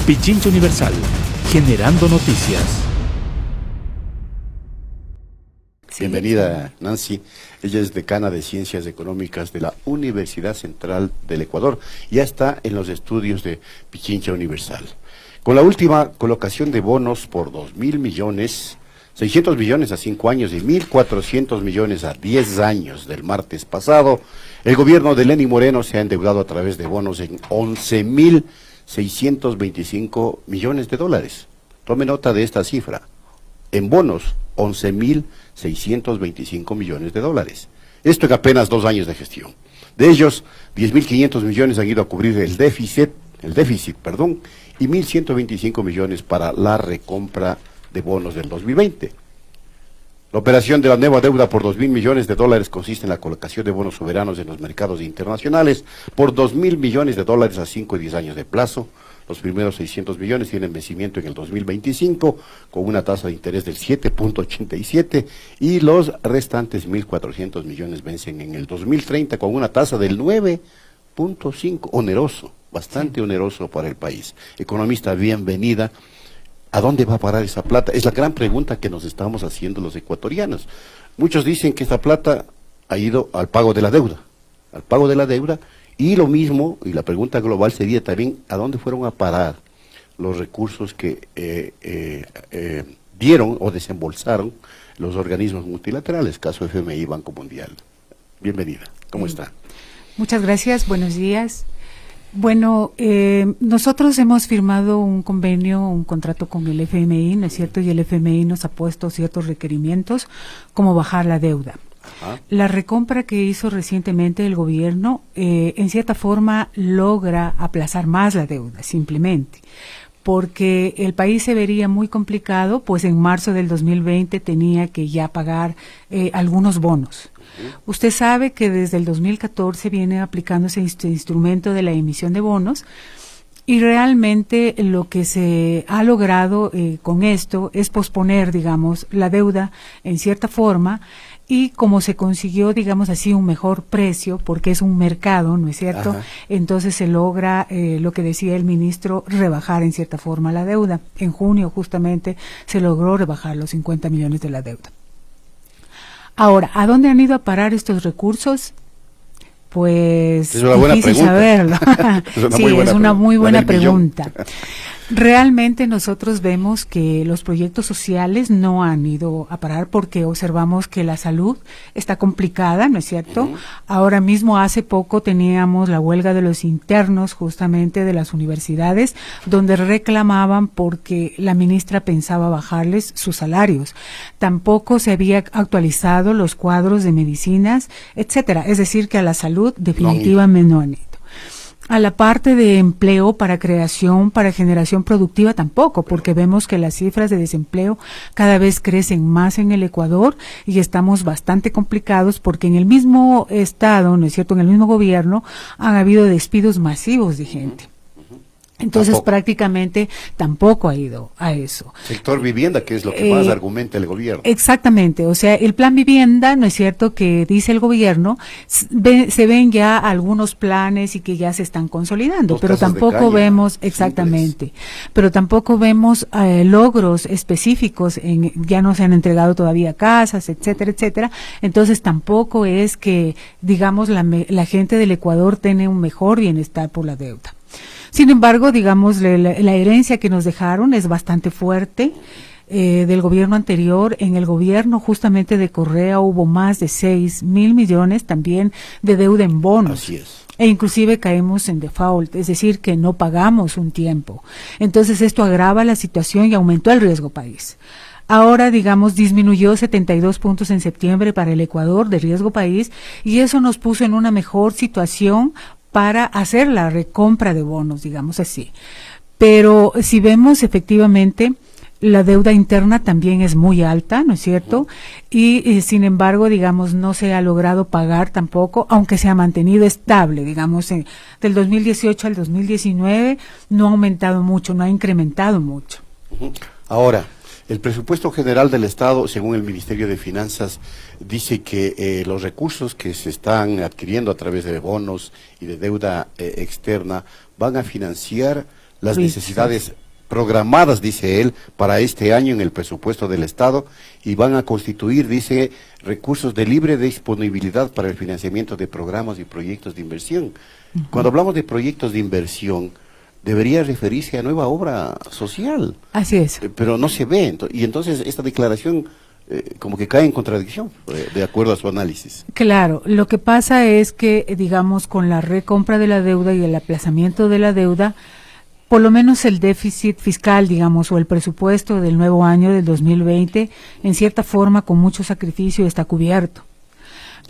Pichincha Universal, generando noticias. Bienvenida, Nancy. Ella es decana de Ciencias Económicas de la Universidad Central del Ecuador. Ya está en los estudios de Pichincha Universal. Con la última colocación de bonos por 2.000 millones, 600 millones a 5 años y 1.400 millones a 10 años del martes pasado, el gobierno de Lenín Moreno se ha endeudado a través de bonos en 11.625 millones de dólares. Tome nota de esta cifra. En bonos, 11.625 millones de dólares. Esto en apenas 2 años de gestión. De ellos, 10.500 millones han ido a cubrir el déficit, y 1.125 millones para la recompra de bonos del 2020. La operación de la nueva deuda por 2.000 millones de dólares consiste en la colocación de bonos soberanos en los mercados internacionales por 2.000 millones de dólares a 5 y 10 años de plazo. Los primeros 600 millones tienen vencimiento en el 2025 con una tasa de interés del 7.87 y los restantes 1.400 millones vencen en el 2030 con una tasa del 9.5, oneroso, bastante oneroso para el país. Economista, bienvenida. ¿A dónde va a parar esa plata? Es la gran pregunta que nos estamos haciendo los ecuatorianos. Muchos dicen que esa plata ha ido al pago de la deuda, y lo mismo, y la pregunta global sería también, ¿a dónde fueron a parar los recursos que dieron o desembolsaron los organismos multilaterales, caso FMI, Banco Mundial? Bienvenida, ¿cómo está? Muchas gracias, buenos días. Bueno, nosotros hemos firmado un convenio, un contrato con el FMI, ¿no es cierto? Y el FMI nos ha puesto ciertos requerimientos, como bajar la deuda. Ajá. La recompra que hizo recientemente el gobierno, en cierta forma, logra aplazar más la deuda, simplemente, porque el país se vería muy complicado, pues en marzo del 2020 tenía que ya pagar algunos bonos. Usted sabe que desde el 2014 viene aplicándose este instrumento de la emisión de bonos y realmente lo que se ha logrado con esto es posponer, digamos, la deuda en cierta forma y como se consiguió, digamos así, un mejor precio, porque es un mercado, ¿no es cierto? Ajá. Entonces se logra, lo que decía el ministro, rebajar en cierta forma la deuda. En junio justamente se logró rebajar los 50 millones de la deuda. Ahora, ¿a dónde han ido a parar estos recursos? Pues es una buena difícil pregunta. Saberlo. Sí, es una muy buena pregunta. Realmente nosotros vemos que los proyectos sociales no han ido a parar porque observamos que la salud está complicada, ¿no es cierto? Ahora mismo, hace poco, teníamos la huelga de los internos justamente de las universidades, donde reclamaban porque la ministra pensaba bajarles sus salarios. Tampoco se había actualizado los cuadros de medicinas, etcétera. Es decir, que a la salud definitivamente no han ido. A la parte de empleo para creación, para generación productiva tampoco, porque vemos que las cifras de desempleo cada vez crecen más en el Ecuador y estamos bastante complicados porque en el mismo estado, ¿no es cierto?, en el mismo gobierno han habido despidos masivos de gente. Entonces prácticamente tampoco ha ido a eso. Sector vivienda, que es lo que más argumenta el gobierno. Exactamente, o sea, el plan vivienda, ¿no es cierto?, que dice el gobierno, se ven ya algunos planes y que ya se están consolidando, pero tampoco vemos, exactamente, pero tampoco vemos logros específicos, ya no se han entregado todavía casas, etcétera, etcétera. Entonces tampoco es que, digamos, la gente del Ecuador tiene un mejor bienestar por la deuda. Sin embargo, digamos, la herencia que nos dejaron es bastante fuerte del gobierno anterior. En el gobierno justamente de Correa hubo más de 6.000 millones también de deuda en bonos. Así es. E inclusive caemos en default, es decir, que no pagamos un tiempo. Entonces esto agrava la situación y aumentó el riesgo país. Ahora, digamos, disminuyó 72 puntos en septiembre para el Ecuador de riesgo país y eso nos puso en una mejor situación para hacer la recompra de bonos, digamos así. Pero si vemos efectivamente, la deuda interna también es muy alta, ¿no es cierto? Y sin embargo, digamos, no se ha logrado pagar tampoco, aunque se ha mantenido estable, digamos, del 2018 al 2019 no ha aumentado mucho, no ha incrementado mucho. Ahora, el presupuesto general del Estado, según el Ministerio de Finanzas, dice que los recursos que se están adquiriendo a través de bonos y de deuda externa van a financiar las Sí, necesidades programadas, dice él, para este año en el presupuesto del Estado y van a constituir, dice, recursos de libre disponibilidad para el financiamiento de programas y proyectos de inversión. Cuando hablamos de proyectos de inversión, debería referirse a nueva obra social. Así es. Pero no se ve, y entonces esta declaración como que cae en contradicción, de acuerdo a su análisis. Claro, lo que pasa es que, digamos, con la recompra de la deuda y el aplazamiento de la deuda, por lo menos el déficit fiscal, digamos, o el presupuesto del nuevo año, del 2020, en cierta forma, con mucho sacrificio, está cubierto.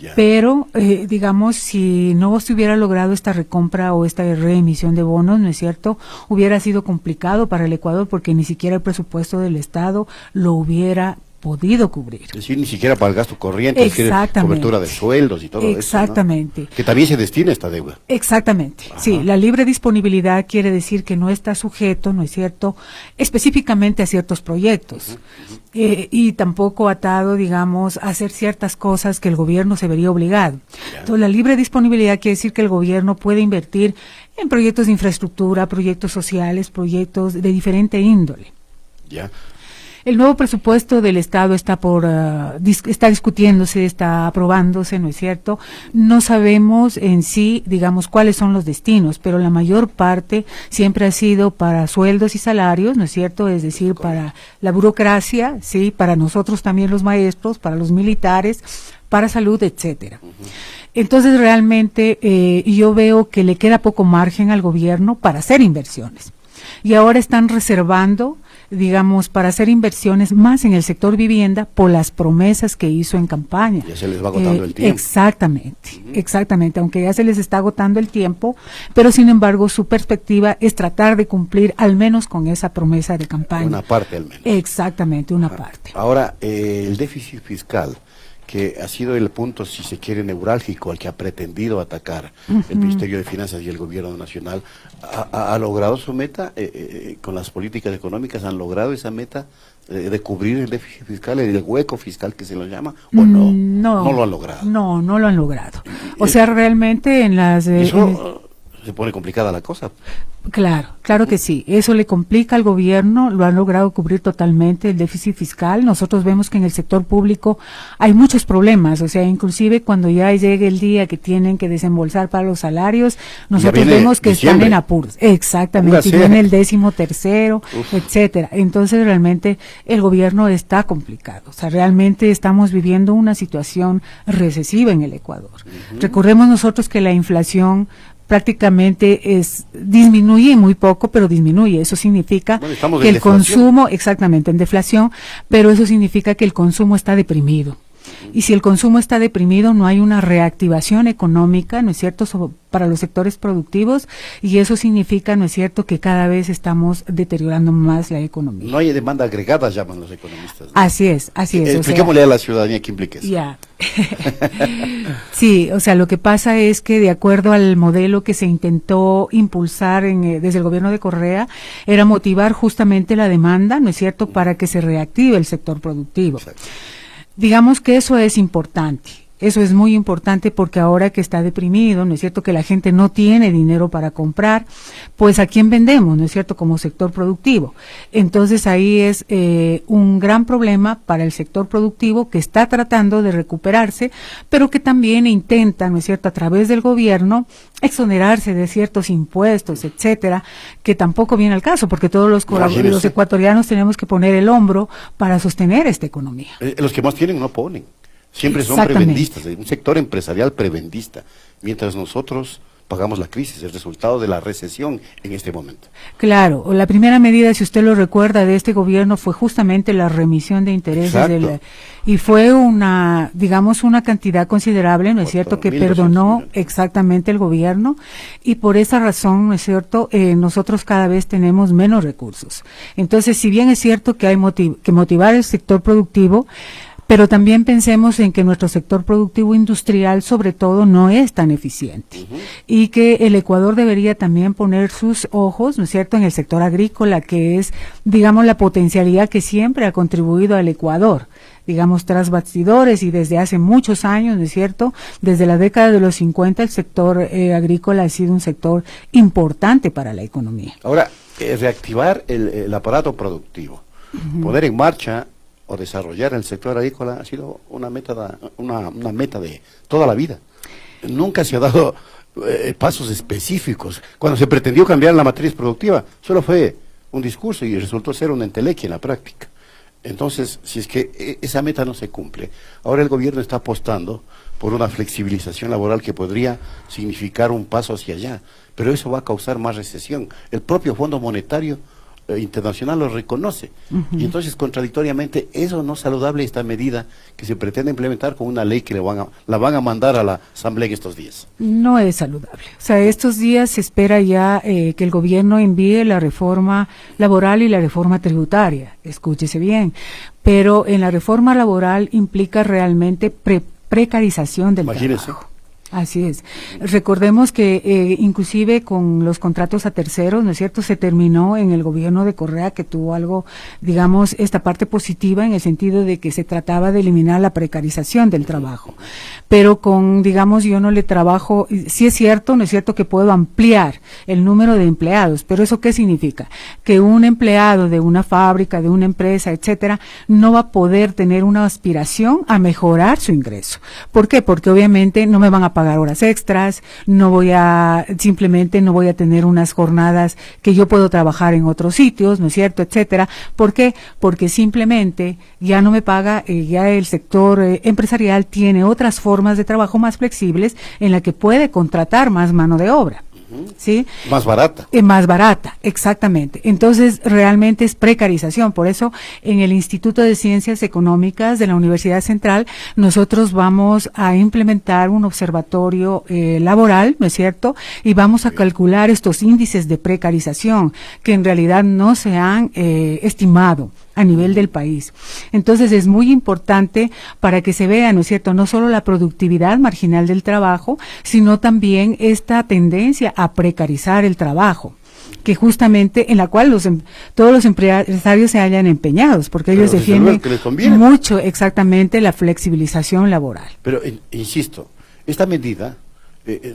Ya. Pero, digamos, si no se hubiera logrado esta recompra o esta reemisión de bonos, ¿no es cierto?, hubiera sido complicado para el Ecuador porque ni siquiera el presupuesto del Estado lo hubiera podido cubrir. Es decir, ni siquiera para el gasto corriente, es decir, cobertura de sueldos y todo Exactamente. eso, ¿no? Que también se destina esta deuda. Exactamente, Ajá. sí, la libre disponibilidad quiere decir que no está sujeto, ¿no es cierto?, específicamente a ciertos proyectos, y tampoco atado, digamos, a hacer ciertas cosas que el gobierno se vería obligado. Ya. Entonces, la libre disponibilidad quiere decir que el gobierno puede invertir en proyectos de infraestructura, proyectos sociales, proyectos de diferente índole. Ya. El nuevo presupuesto del Estado está está discutiéndose, está aprobándose, ¿no es cierto? No sabemos en sí, digamos, cuáles son los destinos, pero la mayor parte siempre ha sido para sueldos y salarios, ¿no es cierto? Es decir, para la burocracia, sí, para nosotros también los maestros, para los militares, para salud, etcétera. Entonces, realmente, yo veo que le queda poco margen al gobierno para hacer inversiones. Y ahora están reservando, digamos, para hacer inversiones más en el sector vivienda por las promesas que hizo en campaña. Ya se les va agotando el tiempo. Exactamente, exactamente, aunque ya se les está agotando el tiempo, pero sin embargo su perspectiva es tratar de cumplir al menos con esa promesa de campaña. Una parte al menos. Exactamente, una parte. Ahora, el déficit fiscal, que ha sido el punto, si se quiere, neurálgico al que ha pretendido atacar el Ministerio de Finanzas y el Gobierno Nacional, ¿ha logrado su meta? ¿Con las políticas económicas han logrado esa meta de cubrir el déficit fiscal, el hueco fiscal que se lo llama, o no? No lo han logrado. No, no lo han logrado. O sea, realmente en las... se pone complicada la cosa. Claro, claro que sí. Eso le complica al gobierno, lo han logrado cubrir totalmente el déficit fiscal. Nosotros vemos que en el sector público hay muchos problemas, o sea, inclusive cuando ya llegue el día que tienen que desembolsar para los salarios, nosotros vemos que diciembre. están en apuros. Exactamente, y viene el 13º, etcétera. Entonces, realmente el gobierno está complicado. O sea, realmente estamos viviendo una situación recesiva en el Ecuador. Recordemos nosotros que la inflación prácticamente disminuye muy poco, pero disminuye. Eso significa que el consumo, exactamente, en deflación, pero eso significa que el consumo está deprimido. Y si el consumo está deprimido, no hay una reactivación económica, ¿no es cierto?, para los sectores productivos, y eso significa, ¿no es cierto?, que cada vez estamos deteriorando más la economía. No hay demanda agregada, llaman los economistas, ¿no? Así es, así es. Expliquémosle a la ciudadanía qué implica eso. Ya. Sí, o sea, lo que pasa es que de acuerdo al modelo que se intentó impulsar desde el gobierno de Correa, era motivar justamente la demanda, ¿no es cierto?, para que se reactive el sector productivo. Exacto. Digamos que eso es importante. Eso es muy importante porque ahora que está deprimido, ¿no es cierto?, que la gente no tiene dinero para comprar, pues ¿a quién vendemos?, ¿no es cierto?, como sector productivo. Entonces ahí es un gran problema para el sector productivo que está tratando de recuperarse, pero que también intenta, ¿no es cierto?, a través del gobierno exonerarse de ciertos impuestos, etcétera, que tampoco viene al caso, porque todos los ecuatorianos tenemos que poner el hombro para sostener esta economía. Los que más tienen no ponen. Siempre son prebendistas, un sector empresarial prebendista, mientras nosotros pagamos la crisis, el resultado de la recesión en este momento. Claro, la primera medida, si usted lo recuerda, de este gobierno fue justamente la remisión de intereses y fue una, digamos, una cantidad considerable, ¿no es cierto?, que perdonó exactamente el gobierno, y por esa razón, ¿no es cierto?, nosotros cada vez tenemos menos recursos. Entonces, si bien es cierto que hay que motivar el sector productivo, pero también pensemos en que nuestro sector productivo industrial, sobre todo, no es tan eficiente y que el Ecuador debería también poner sus ojos, ¿no es cierto?, en el sector agrícola, que es, digamos, la potencialidad que siempre ha contribuido al Ecuador, digamos, tras bastidores y desde hace muchos años, ¿no es cierto? Desde la década de los 50 el sector agrícola ha sido un sector importante para la economía. Ahora, reactivar el aparato productivo, poner en marcha o desarrollar el sector agrícola ha sido una meta de toda la vida. Nunca se ha dado pasos específicos. Cuando se pretendió cambiar la matriz productiva, solo fue un discurso y resultó ser una entelequia en la práctica. Entonces, si es que esa meta no se cumple, ahora el gobierno está apostando por una flexibilización laboral que podría significar un paso hacia allá, pero eso va a causar más recesión. El propio Fondo Monetario Internacional lo reconoce, y entonces contradictoriamente eso no es saludable, esta medida que se pretende implementar con una ley que la van a mandar a la Asamblea en estos días. No es saludable. O sea, estos días se espera ya que el gobierno envíe la reforma laboral y la reforma tributaria, escúchese bien, pero en la reforma laboral implica realmente precarización del trabajo. Así es. Recordemos que inclusive con los contratos a terceros, ¿no es cierto?, se terminó en el gobierno de Correa, que tuvo algo, digamos, esta parte positiva en el sentido de que se trataba de eliminar la precarización del trabajo. Pero con, digamos, yo no le trabajo, sí es cierto, ¿no es cierto?, que puedo ampliar el número de empleados, pero ¿eso qué significa? Que un empleado de una fábrica, de una empresa, etcétera, no va a poder tener una aspiración a mejorar su ingreso. ¿Por qué? Porque obviamente no me van a pagar horas extras, simplemente no voy a tener unas jornadas que yo puedo trabajar en otros sitios, ¿no es cierto?, etcétera. ¿Por qué? Porque simplemente ya no me paga, ya el sector empresarial tiene otras formas de trabajo más flexibles en la que puede contratar más mano de obra. ¿Sí? Más barata. Más barata, exactamente. Entonces, realmente es precarización. Por eso, en el Instituto de Ciencias Económicas de la Universidad Central, nosotros vamos a implementar un observatorio laboral, ¿no es cierto? Y vamos a calcular estos índices de precarización que en realidad no se han estimado a nivel del país. Entonces es muy importante para que se vea, ¿no es cierto?, no solo la productividad marginal del trabajo, sino también esta tendencia a precarizar el trabajo, que justamente en la cual todos los empresarios se hayan empeñados, porque ellos defienden mucho exactamente la flexibilización laboral. Pero insisto, esta medida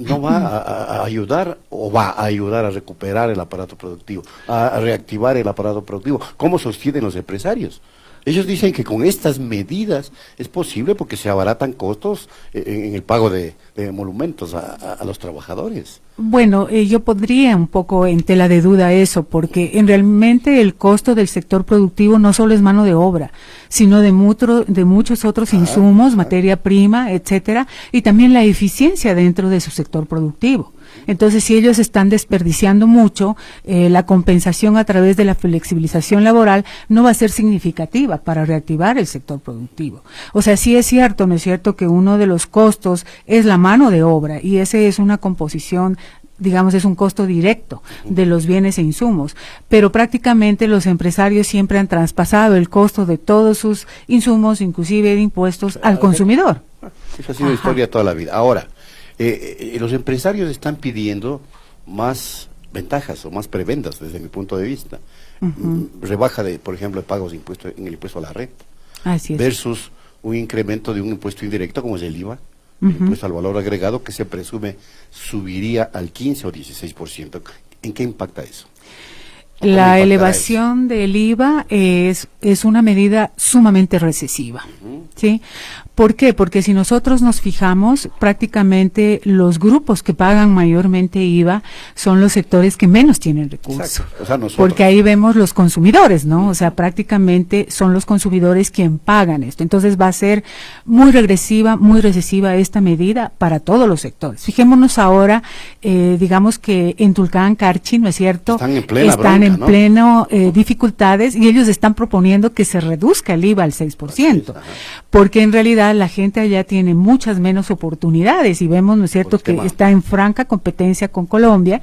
no va a ayudar o va a ayudar a recuperar el aparato productivo, a reactivar el aparato productivo. ¿Cómo sostienen los empresarios? Ellos dicen que con estas medidas es posible porque se abaratan costos en el pago de emolumentos a los trabajadores. Bueno, yo podría un poco en tela de duda eso, porque realmente el costo del sector productivo no solo es mano de obra, sino de muchos otros insumos, materia prima, etcétera, y también la eficiencia dentro de su sector productivo. Entonces, si ellos están desperdiciando mucho, la compensación a través de la flexibilización laboral no va a ser significativa para reactivar el sector productivo. O sea, sí es cierto, ¿no es cierto?, que uno de los costos es la mano de obra, y ese es una composición, digamos, es un costo directo de los bienes e insumos, pero prácticamente los empresarios siempre han traspasado el costo de todos sus insumos, inclusive de impuestos, al consumidor. Esa ha sido la historia toda la vida. Ahora, los empresarios están pidiendo más ventajas o más prebendas desde mi punto de vista. Rebaja de, por ejemplo, de pagos de impuestos en el impuesto a la renta. Así es. Versus un incremento de un impuesto indirecto como es el IVA, el impuesto al valor agregado, que se presume subiría al 15 o 16%. ¿En qué impacta eso? La elevación del IVA es una medida sumamente recesiva, ¿sí? ¿Por qué? Porque si nosotros nos fijamos, prácticamente los grupos que pagan mayormente IVA son los sectores que menos tienen recursos. Exacto. O sea, nosotros. Porque ahí vemos los consumidores, ¿no? O sea, prácticamente son los consumidores quien pagan esto. Entonces va a ser muy regresiva, muy recesiva esta medida para todos los sectores. Fijémonos ahora, digamos que en Tulcán, Carchi, ¿no es cierto? Están en plena dificultades, y ellos están proponiendo que se reduzca el IVA al 6%, porque en realidad la gente allá tiene muchas menos oportunidades, y vemos, ¿no es cierto?, que está en franca competencia con Colombia.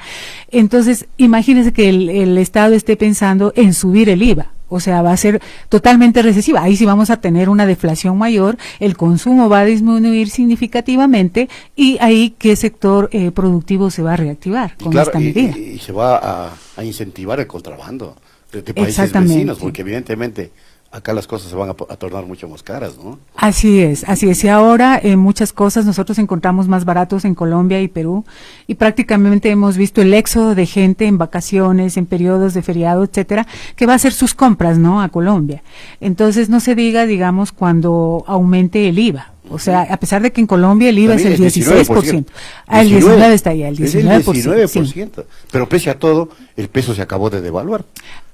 Entonces, imagínense que el Estado esté pensando en subir el IVA. O sea, va a ser totalmente recesiva. Ahí sí vamos a tener una deflación mayor, el consumo va a disminuir significativamente y ahí qué sector productivo se va a reactivar con claro, esta medida. Y se va a incentivar el contrabando de países vecinos, porque evidentemente acá las cosas se van a tornar mucho más caras, ¿no? Así es, así es. Y ahora muchas cosas nosotros encontramos más baratos en Colombia y Perú y prácticamente hemos visto el éxodo de gente en vacaciones, en periodos de feriado, etcétera, que va a hacer sus compras, ¿no? A Colombia. Entonces no se diga, digamos, cuando aumente el IVA. O sea, a pesar de que en Colombia el IVA es el 16%. El 19 está ahí, el 19%. Es el 19%. Sí. Pero pese a todo, el peso se acabó de devaluar.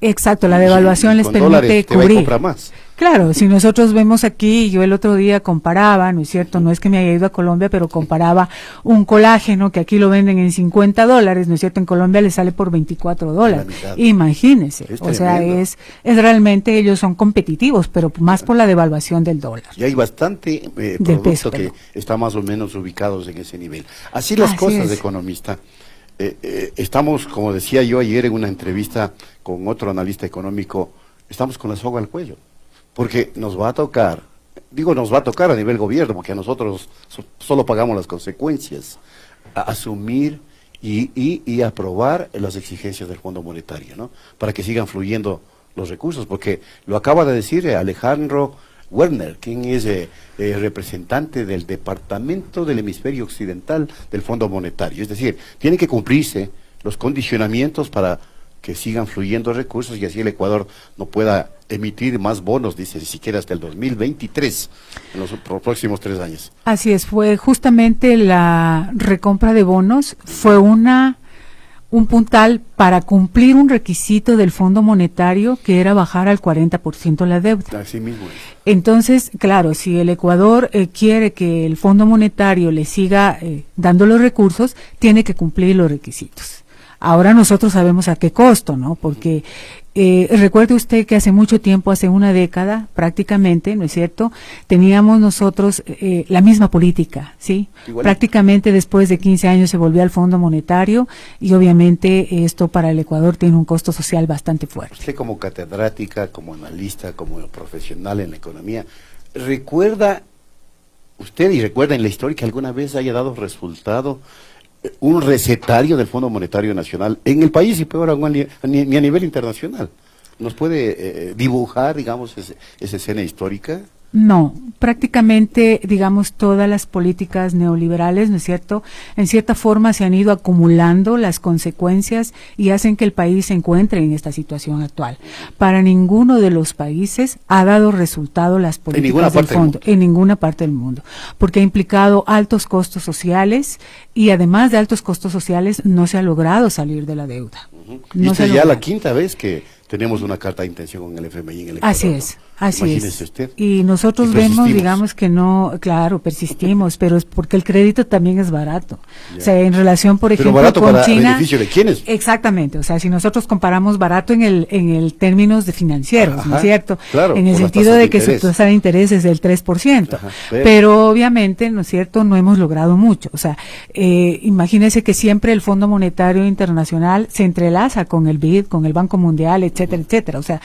Exacto, la devaluación les permite cubrir. Compra más. Claro, si nosotros vemos aquí, yo el otro día comparaba, ¿no es cierto? No es que me haya ido a Colombia, pero comparaba un colágeno que aquí lo venden en $50, ¿no es cierto? En Colombia le sale por $24. Imagínense, o sea, es realmente ellos son competitivos, pero más por la devaluación del dólar. Y hay bastante producto que está más o menos ubicados en ese nivel. Así las cosas, economista. Estamos, como decía yo ayer en una entrevista con otro analista económico, estamos con la soga al cuello. Porque nos va a tocar a nivel gobierno, porque a nosotros solo pagamos las consecuencias, asumir y aprobar las exigencias del Fondo Monetario, ¿no? Para que sigan fluyendo los recursos, porque lo acaba de decir Alejandro Werner, quien es representante del Departamento del Hemisferio Occidental del Fondo Monetario. Es decir, tienen que cumplirse los condicionamientos para que sigan fluyendo recursos y así el Ecuador no pueda emitir más bonos, dice, ni siquiera hasta el 2023, en los próximos 3 años. Así es, fue justamente la recompra de bonos, fue un puntal para cumplir un requisito del Fondo Monetario que era bajar al 40% la deuda. Así mismo es. Entonces, claro, si el Ecuador quiere que el Fondo Monetario le siga dando los recursos, tiene que cumplir los requisitos. Ahora nosotros sabemos a qué costo, ¿no? Porque recuerde usted que hace mucho tiempo, hace una década prácticamente, ¿no es cierto?, teníamos nosotros la misma política, ¿sí? Igual. Prácticamente después de 15 años se volvió al Fondo Monetario y obviamente esto para el Ecuador tiene un costo social bastante fuerte. Usted como catedrática, como analista, como profesional en la economía, ¿recuerda usted y recuerda en la historia que alguna vez haya dado resultado un recetario del Fondo Monetario Nacional en el país y peor aún ni a nivel internacional? ¿Nos puede dibujar, digamos, esa escena histórica? No, prácticamente, digamos, todas las políticas neoliberales, ¿no es cierto?, en cierta forma se han ido acumulando las consecuencias y hacen que el país se encuentre en esta situación actual. Para ninguno de los países ha dado resultado las políticas del fondo, en ninguna parte del mundo, porque ha implicado altos costos sociales y además de altos costos sociales no se ha logrado salir de la deuda. Y esta es ya la quinta vez que tenemos una carta de intención con el FMI en el Ecuador. Así es, así Imagínese es. Usted. Y nosotros vemos, digamos que no, claro, persistimos, pero es porque el crédito también es barato. Ya. O sea, en relación, por ejemplo, barato con para China. ¿Beneficio de quiénes? Exactamente, o sea, si nosotros comparamos barato en el términos de financieros, ¿no es cierto? Claro, en el sentido de que su tasa de interés es del 3%. Pero obviamente, ¿no es cierto?, no hemos logrado mucho. O sea, imagínese que siempre el Fondo Monetario Internacional se entrelaza con el BID, con el Banco Mundial, etcétera, etcétera. O sea,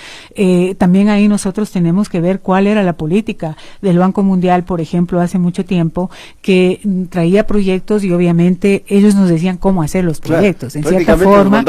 también ahí nosotros tenemos que ver cuál era la política del Banco Mundial, por ejemplo, hace mucho tiempo, que traía proyectos y obviamente ellos nos decían cómo hacer los proyectos. En cierta forma,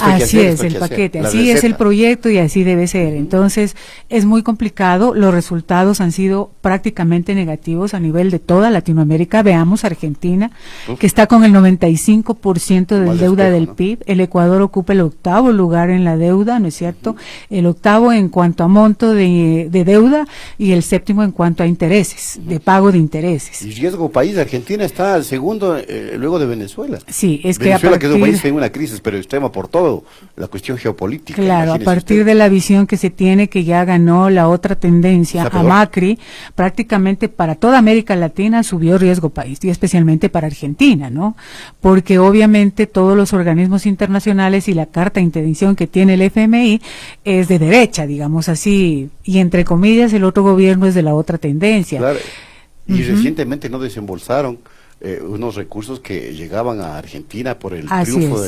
así es el paquete, así es el proyecto y así debe ser. Entonces, es muy complicado. Los resultados han sido prácticamente negativos a nivel de toda Latinoamérica. Veamos Argentina, que está con el 95% de deuda del PIB. El Ecuador ocupa el 8º lugar en la deuda, ¿no es cierto? El 8º en cuanto a monto de deuda y el 7º en cuanto a intereses, de pago de intereses. Y riesgo país, Argentina está al segundo luego de Venezuela. Sí, es Venezuela que es un país en una crisis, pero extrema por todo, la cuestión geopolítica. Claro, a partir de la visión que se tiene, que ya ganó la otra tendencia a Macri, prácticamente para toda América Latina subió riesgo país, y especialmente para Argentina, ¿no? Porque obviamente todos los organismos internacionales y la carta de intención que tiene el FMI es de derecha, digamos así, y entre comillas el otro gobierno es de la otra tendencia. Claro. Y recientemente no desembolsaron unos recursos que llegaban a Argentina por el triunfo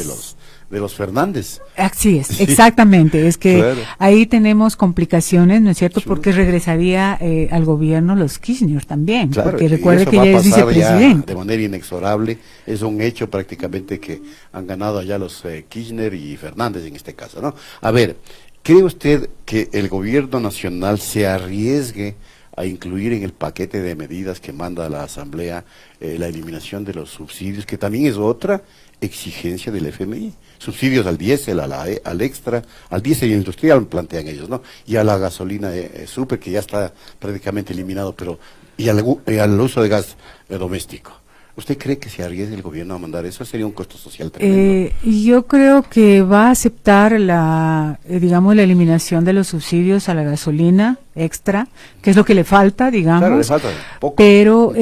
de los Fernández. Así es, exactamente, es que Claro. ahí tenemos complicaciones, ¿no es cierto? Sí. Porque regresaría al gobierno los Kirchner también, Claro, porque y recuerde eso que va a ya es pasar vicepresidente. de manera inexorable, es un hecho prácticamente que han ganado allá los Kirchner y Fernández en este caso, ¿no? A ver, ¿cree usted que el gobierno nacional se arriesgue a incluir en el paquete de medidas que manda la Asamblea la eliminación de los subsidios, que también es otra exigencia del FMI? Subsidios al diésel, al extra, al diésel industrial plantean ellos, ¿no? Y a la gasolina super, que ya está prácticamente eliminado, pero y al uso de gas doméstico. ¿Usted cree que se arriesgue el gobierno a mandar eso? Sería un costo social tremendo. Yo creo que va a aceptar digamos, la eliminación de los subsidios a la gasolina extra, que es lo que le falta, digamos. Claro, le falta poco. Pero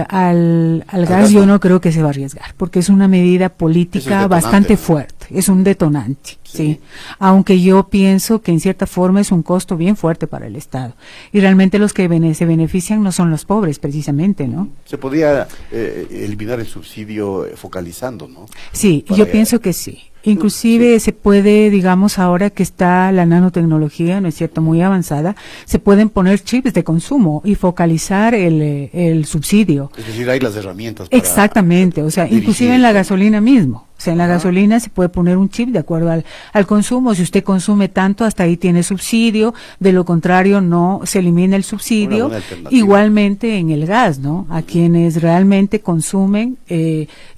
al gas yo no creo que se va a arriesgar, porque es una medida Es un política detonante, bastante ¿no? fuerte, es un detonante, Sí. sí. Aunque yo pienso que en cierta forma es un costo bien fuerte para el Estado. Y realmente los que se benefician no son los pobres, precisamente, ¿no? Se podría eliminar el subsidio focalizando, ¿no? Sí, Para- yo pienso que sí. Inclusive se puede, digamos, ahora que está la nanotecnología, ¿no es cierto?, muy avanzada, se pueden poner chips de consumo y focalizar el subsidio. Es decir, hay las herramientas para Exactamente, o sea, dirigir inclusive en la eso. gasolina mismo. O sea, en la Ajá. gasolina se puede poner un chip de acuerdo al consumo. Si usted consume tanto, hasta ahí tiene subsidio. De lo contrario, no se elimina el subsidio. Una buena alternativa. Igualmente en el gas, ¿no? A quienes realmente consumen,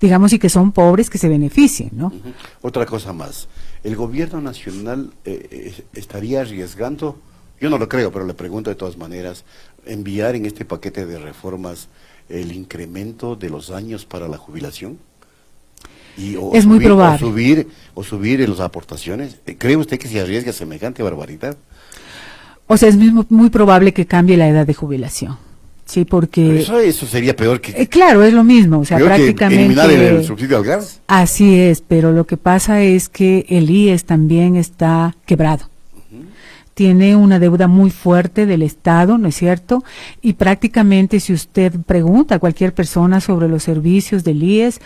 digamos, y que son pobres, que se beneficien, ¿no? Ujú. Otra cosa más, ¿el gobierno nacional estaría arriesgando, yo no lo creo, pero le pregunto de todas maneras, enviar en este paquete de reformas el incremento de los años para la jubilación? Es muy probable. O subir las aportaciones. ¿Cree usted que se arriesga semejante barbaridad? O sea, es muy probable que cambie la edad de jubilación. Sí, porque... Eso sería peor que, claro, es lo mismo, o sea, peor que prácticamente... eliminar el subsidio al gas. Así es, pero lo que pasa es que el IES también está quebrado. Tiene una deuda muy fuerte del Estado, ¿no es cierto? Y prácticamente si usted pregunta a cualquier persona sobre los servicios del IES,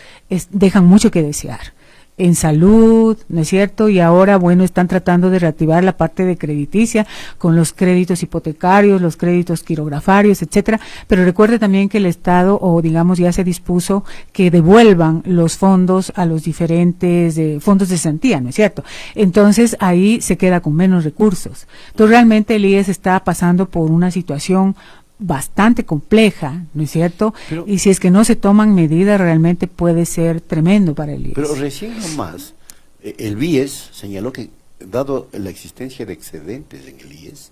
dejan mucho que desear. En salud, ¿no es cierto? Y ahora, bueno, están tratando de reactivar la parte de crediticia con los créditos hipotecarios, los créditos quirografarios, etcétera. Pero recuerde también que el Estado, o digamos, ya se dispuso que devuelvan los fondos a los diferentes fondos de cesantía, ¿no es cierto? Entonces, ahí se queda con menos recursos. Entonces, realmente el IES está pasando por una situación bastante compleja, ¿no es cierto? Pero- y si es que no se toman medidas, realmente puede ser tremendo para el IES. Pero recién nomás, el BIES señaló que, dado la existencia de excedentes en el IES,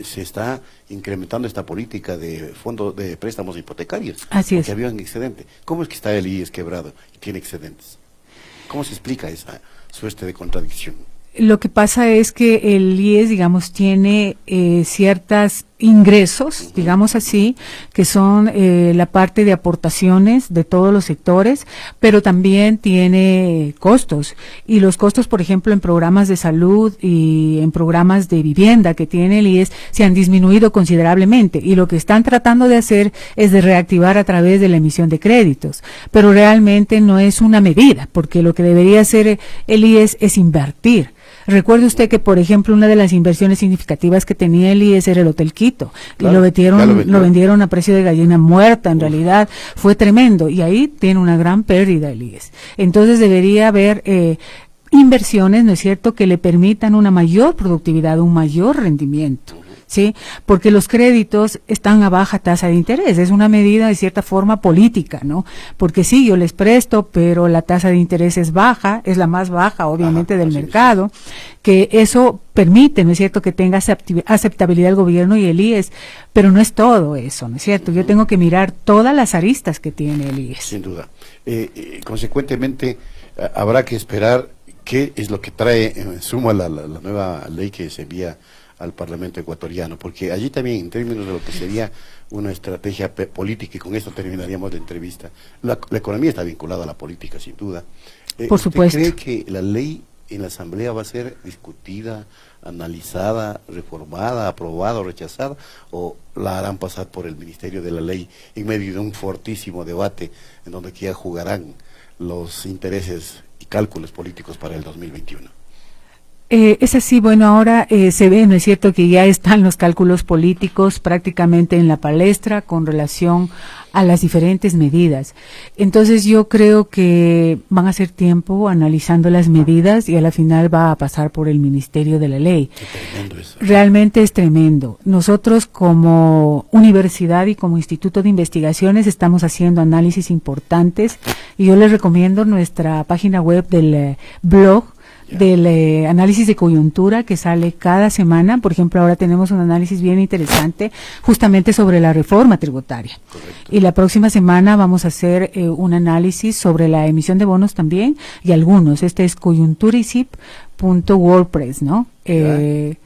se está incrementando esta política de fondo de préstamos hipotecarios. Así es. Porque había un excedente. ¿Cómo es que está el IES quebrado y tiene excedentes? ¿Cómo se explica esa suerte de contradicción? Lo que pasa es que el IES, digamos, tiene ciertos ingresos, digamos así, que son la parte de aportaciones de todos los sectores, pero también tiene costos. Y los costos, por ejemplo, en programas de salud y en programas de vivienda que tiene el IES, se han disminuido considerablemente. Y lo que están tratando de hacer es de reactivar a través de la emisión de créditos. Pero realmente no es una medida, porque lo que debería hacer el IES es invertir. Recuerde usted que, por ejemplo, una de las inversiones significativas que tenía el IES era el Hotel Quito. Claro, y ya lo vendió. lo vendieron a precio de gallina muerta, en realidad fue tremendo. Y ahí tiene una gran pérdida el IES. Entonces debería haber inversiones, ¿no es cierto?, que le permitan una mayor productividad, un mayor rendimiento. ¿Sí? Porque los créditos están a baja tasa de interés, es una medida de cierta forma política, ¿no? Porque sí, yo les presto, pero la tasa de interés es baja, es la más baja, obviamente, Ajá, del así es. mercado, que eso permite, ¿no es cierto?, que tenga aceptabilidad el gobierno y el IES, pero no es todo eso, ¿no es cierto? Yo tengo que mirar todas las aristas que tiene el IES. Sin duda. Consecuentemente, habrá que esperar qué es lo que trae en suma la nueva ley que se envía al Parlamento ecuatoriano, porque allí también, en términos de lo que sería una estrategia política, y con esto terminaríamos la entrevista, la economía está vinculada a la política, sin duda. Por supuesto. ¿Usted cree que la ley en la Asamblea va a ser discutida, analizada, reformada, aprobada o rechazada, o la harán pasar por el Ministerio de la Ley en medio de un fortísimo debate en donde ya jugarán los intereses y cálculos políticos para el 2021. Es así, bueno, ahora se ve, ¿no es cierto?, que ya están los cálculos políticos prácticamente en la palestra con relación a las diferentes medidas. Entonces yo creo que van a ser tiempo analizando las medidas y a la final va a pasar por el Ministerio de la Ley. Qué tremendo eso. Realmente es tremendo. Nosotros como universidad y como instituto de investigaciones estamos haciendo análisis importantes y yo les recomiendo nuestra página web del blog del análisis de coyuntura que sale cada semana. Por ejemplo, ahora tenemos un análisis bien interesante justamente sobre la reforma tributaria. Correcto. Y la próxima semana vamos a hacer un análisis sobre la emisión de bonos también y algunos. Este es coyunturicip.wordpress, ¿no? En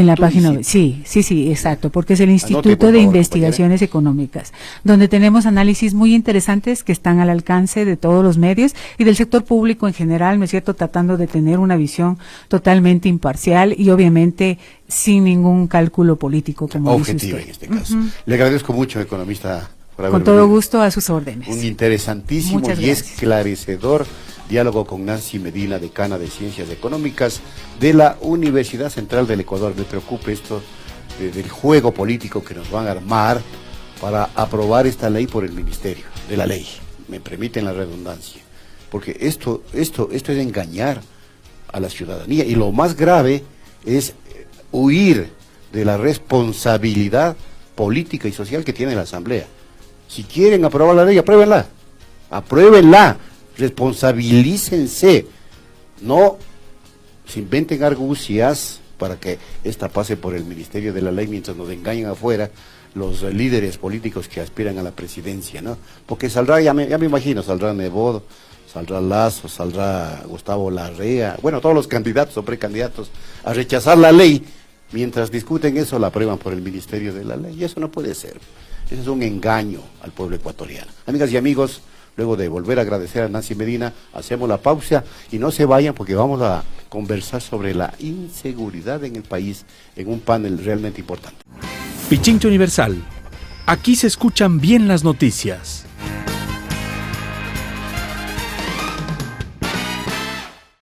la página web. Sí, exacto, porque es el Instituto de Investigaciones Económicas, donde tenemos análisis muy interesantes que están al alcance de todos los medios y del sector público en general, ¿no es cierto?, tratando de tener una visión totalmente imparcial y obviamente sin ningún cálculo político, como objetivo dice usted. En este caso. Le agradezco mucho, economista, por haber Con todo venido. gusto, a sus órdenes. Un interesantísimo Muchas y gracias. esclarecedor diálogo con Nancy Medina, decana de Ciencias Económicas de la Universidad Central del Ecuador. Me preocupa esto del juego político que nos van a armar para aprobar esta ley por el Ministerio de la Ley. Me permiten la redundancia. Porque esto es engañar a la ciudadanía. Y lo más grave es huir de la responsabilidad política y social que tiene la Asamblea. Si quieren aprobar la ley, apruébenla. Apruébenla. Responsabilícense, no se inventen argucias para que esta pase por el Ministerio de la Ley mientras nos engañan afuera los líderes políticos que aspiran a la presidencia, ¿no? Porque saldrá, ya me imagino, saldrá Nebot, saldrá Lazo, saldrá Gustavo Larrea, bueno, todos los candidatos o precandidatos a rechazar la ley, mientras discuten eso la aprueban por el Ministerio de la Ley, y eso no puede ser. Eso es un engaño al pueblo ecuatoriano. Amigas y amigos, luego de volver a agradecer a Nancy Medina, hacemos la pausa y no se vayan porque vamos a conversar sobre la inseguridad en el país en un panel realmente importante. Pichincha Universal. Aquí se escuchan bien las noticias.